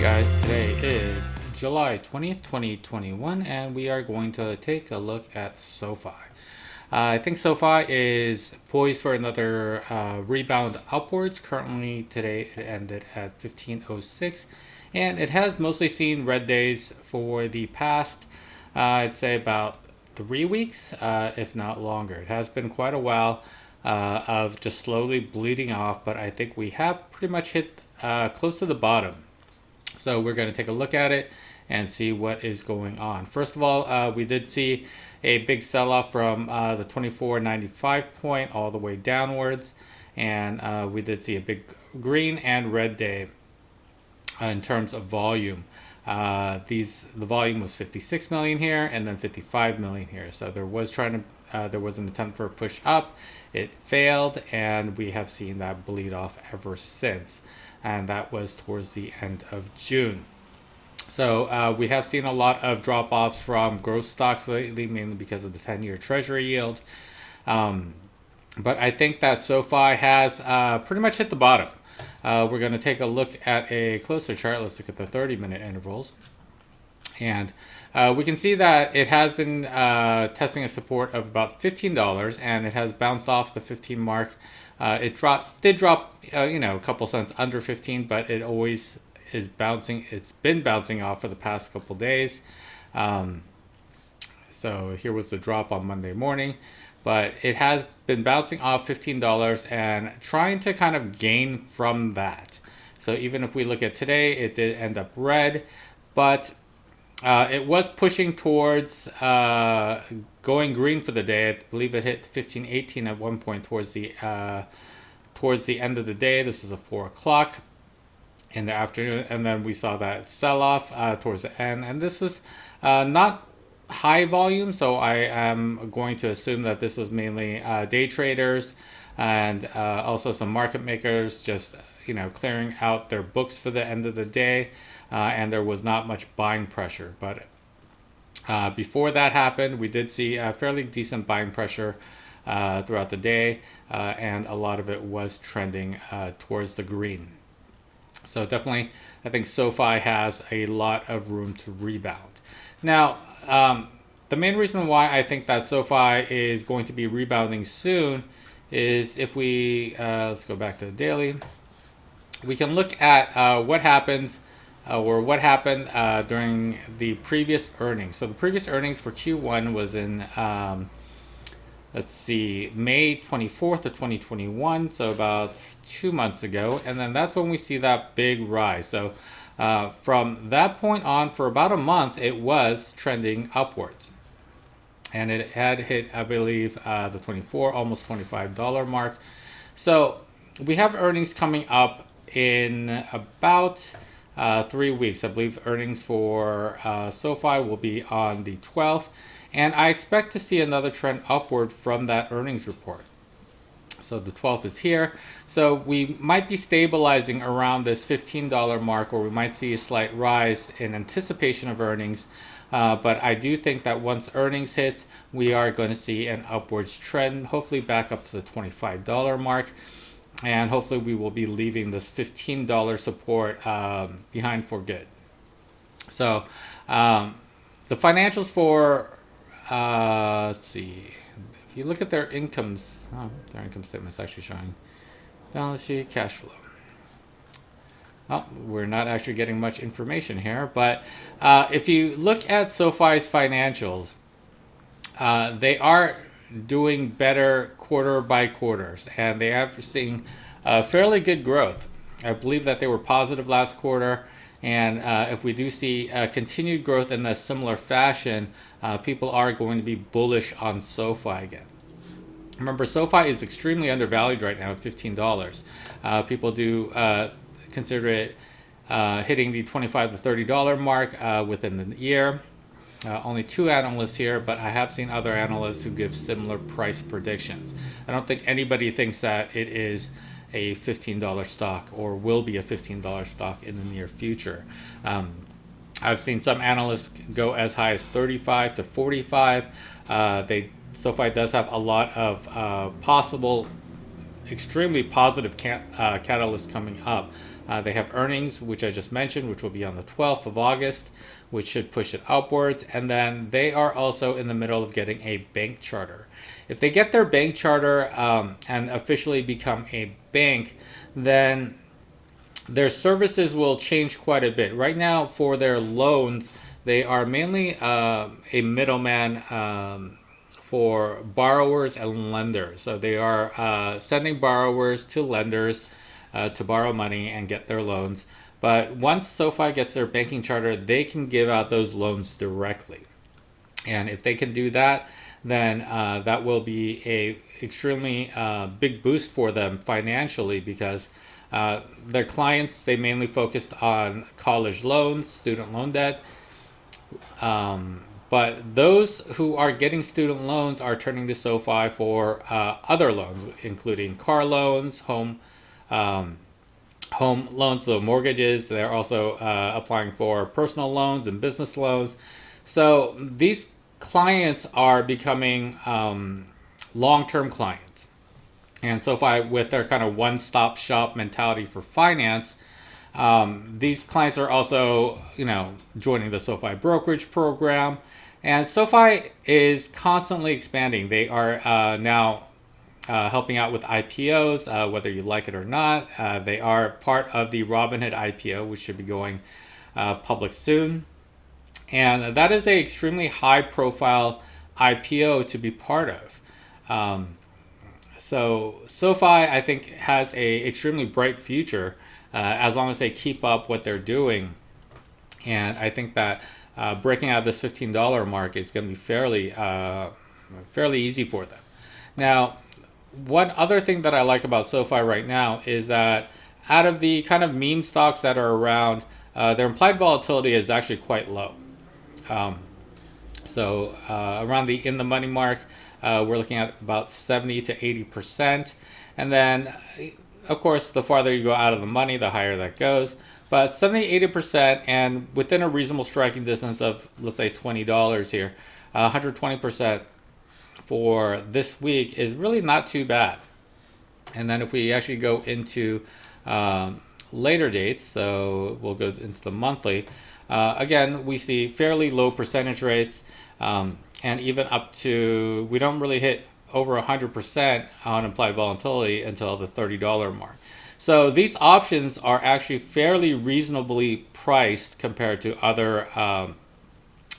Guys, today is July 20th, 2021, and we are going to take a look at SOFI. I think SOFI is poised for another rebound upwards. Currently, today it ended at 1506, and it has mostly seen red days for the past, I'd say, about 3 weeks, if not longer. It has been quite a while of just slowly bleeding off, but I think we have pretty much hit close to the bottom. So we're going to take a look at it and see what is going on. First of all, we did see a big sell-off from the 24.95 point all the way downwards, and we did see a big green and red day in terms of volume. The volume was 56 million here and then 55 million here. So there was an attempt for a push up. It failed, and we have seen that bleed off ever since. And that was towards the end of June. So we have seen a lot of drop-offs from growth stocks lately, mainly because of the 10-year Treasury yield. But I think that SOFI has pretty much hit the bottom. We're going to take a look at a closer chart. Let's look at the 30-minute intervals. And we can see that it has been testing a support of about $15, and it has bounced off the 15 mark. It did drop, a couple cents under 15, but it always is bouncing. It's been bouncing off for the past couple days. So here was the drop on Monday morning, but it has been bouncing off $15 and trying to kind of gain from that. So even if we look at today, it did end up red, but it was pushing towards going green for the day. I believe it hit 15.18 at one point towards the end of the day. This was at 4 o'clock in the afternoon, and then we saw that sell-off towards the end. And this was not high volume, so I am going to assume that this was mainly day traders and also some market makers just clearing out their books for the end of the day. And there was not much buying pressure. But before that happened, we did see a fairly decent buying pressure throughout the day, and a lot of it was trending towards the green. So definitely, I think SOFI has a lot of room to rebound. Now, the main reason why I think that SOFI is going to be rebounding soon is if we, let's go back to the daily, we can look at what happens what happened during the previous earnings. So the previous earnings for Q1 was in, May 24th of 2021, so about 2 months ago. And then that's when we see that big rise. So from that point on, for about a month, it was trending upwards. And it had hit, I believe, the almost $25 mark. So we have earnings coming up in about 3 weeks. I believe earnings for SOFI will be on the 12th, and I expect to see another trend upward from that earnings report. So the 12th is here, so we might be stabilizing around this $15 mark, or we might see a slight rise in anticipation of earnings. But I do think that once earnings hits, we are going to see an upwards trend, hopefully back up to the $25 mark. And hopefully we will be leaving this $15 support behind for good. So the financials for, let's see, if you look at their incomes, their income statement's actually showing balance sheet, cash flow. Oh, we're not actually getting much information here, but if you look at SOFI's financials, they are doing better quarter by quarters, and they are seeing fairly good growth. I believe that they were positive last quarter, and if we do see continued growth in a similar fashion, people are going to be bullish on SOFI again. Remember, SOFI is extremely undervalued right now at $15. People do consider it hitting the $25 to $30 mark within the year. Only 2 analysts here, but I have seen other analysts who give similar price predictions. I don't think anybody thinks that it is a $15 stock or will be a $15 stock in the near future. I've seen some analysts go as high as 35 to 45. SOFI does have a lot of possible extremely positive catalyst coming up. They have earnings, which I just mentioned, which will be on the 12th of August, which should push it upwards. And then they are also in the middle of getting a bank charter. If they get their bank charter and officially become a bank, then their services will change quite a bit. Right now, for their loans, they are mainly a middleman for borrowers and lenders. So they are sending borrowers to lenders to borrow money and get their loans. But once SoFi gets their banking charter, they can give out those loans directly. And if they can do that, then that will be a extremely big boost for them financially, because their clients, they mainly focused on college loans, student loan debt. But those who are getting student loans are turning to SoFi for other loans, including car loans, home loans, so mortgages. They're also applying for personal loans and business loans. So these clients are becoming long-term clients. And SoFi, with their kind of one-stop shop mentality for finance, these clients are also, joining the SoFi brokerage program. And SoFi is constantly expanding. They are now helping out with IPOs, whether you like it or not. They are part of the Robinhood IPO, which should be going public soon. And that is a extremely high-profile IPO to be part of. So SoFi, I think, has a extremely bright future as long as they keep up what they're doing. And I think that breaking out this $15 mark is going to be fairly easy for them. Now, one other thing that I like about SoFi right now is that out of the kind of meme stocks that are around, their implied volatility is actually quite low. So around the in the money mark, we're looking at about 70 to 80%. And then, of course, the farther you go out of the money, the higher that goes. But 70, 80%, and within a reasonable striking distance of, let's say, $20 here, 120% for this week is really not too bad. And then if we actually go into later dates, so we'll go into the monthly, again, we see fairly low percentage rates, and even up to, we don't really hit over 100% on implied volatility until the $30 mark. So these options are actually fairly reasonably priced compared to other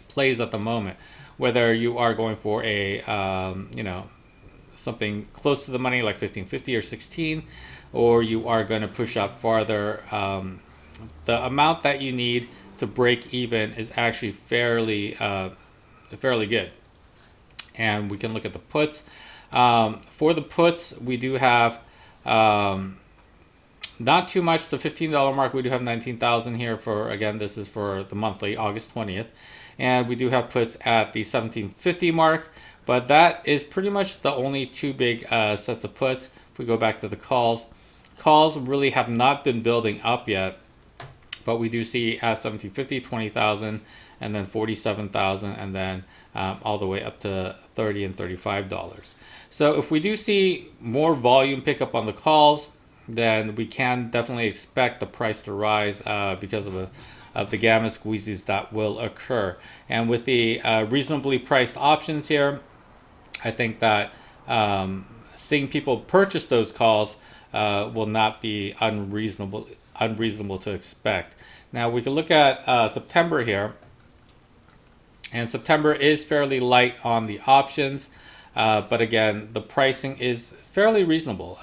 plays at the moment. Whether you are going for a something close to the money like 15.50 or 16, or you are going to push out farther, the amount that you need to break even is actually fairly good. And we can look at the puts. For the puts, we do have not too much. The $15 mark, we do have 19,000 here for, again, this is for the monthly, August 20th. And we do have puts at the 1750 mark, but that is pretty much the only two big sets of puts. If we go back to the calls really have not been building up yet, but we do see at 1750, 20,000, and then 47,000, and then all the way up to $30 and $35. So if we do see more volume pick up on the calls, then we can definitely expect the price to rise because of the gamma squeezes that will occur. And with the reasonably priced options here, I think that seeing people purchase those calls will not be unreasonable to expect. Now we can look at September here, and September is fairly light on the options, but again, the pricing is fairly reasonable.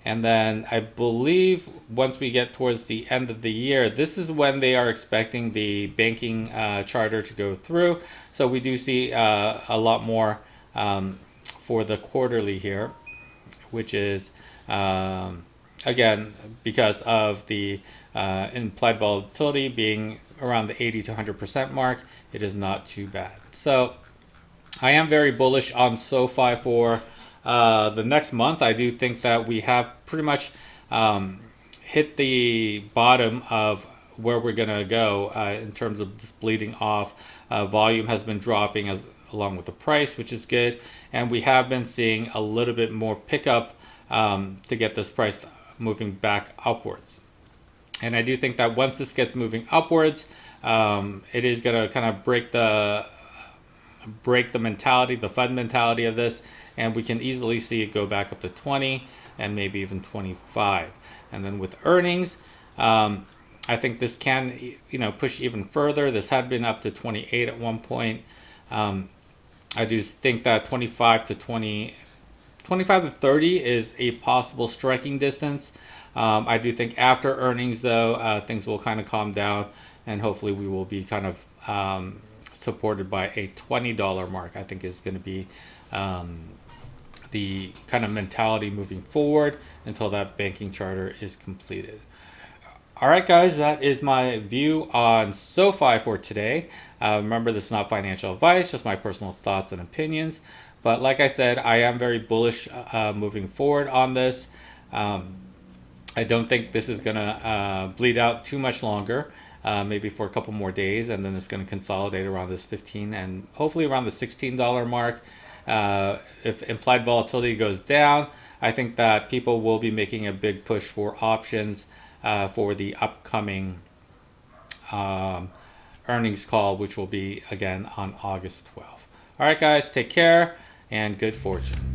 And then I believe once we get towards the end of the year, this is when they are expecting the banking charter to go through. So we do see a lot more for the quarterly here, which is, again, because of the implied volatility being around the 80 to 100% mark, it is not too bad. So I am very bullish on SoFi for the next month. I do think that we have pretty much hit the bottom of where we're going to go in terms of this bleeding off. Volume has been dropping along with the price, which is good. And we have been seeing a little bit more pickup to get this price moving back upwards. And I do think that once this gets moving upwards, it is going to kind of break the mentality, the FUD mentality of this, and we can easily see it go back up to 20 and maybe even 25. And then with earnings, I think this can, push even further. This had been up to 28 at one point. I do think that 25 to 30 is a possible striking distance. I do think after earnings, though, things will kind of calm down, and hopefully we will be kind of supported by a $20 mark. I think is going to be the kind of mentality moving forward until that banking charter is completed. All right, guys, that is my view on SOFI for today. Remember, this is not financial advice, just my personal thoughts and opinions. But like I said, I am very bullish moving forward on this. I don't think this is going to bleed out too much longer, maybe for a couple more days, and then it's going to consolidate around this 15 and hopefully around the $16 mark. If implied volatility goes down, I think that people will be making a big push for options for the upcoming earnings call, which will be again on August 12th. All right, guys, take care and good fortune.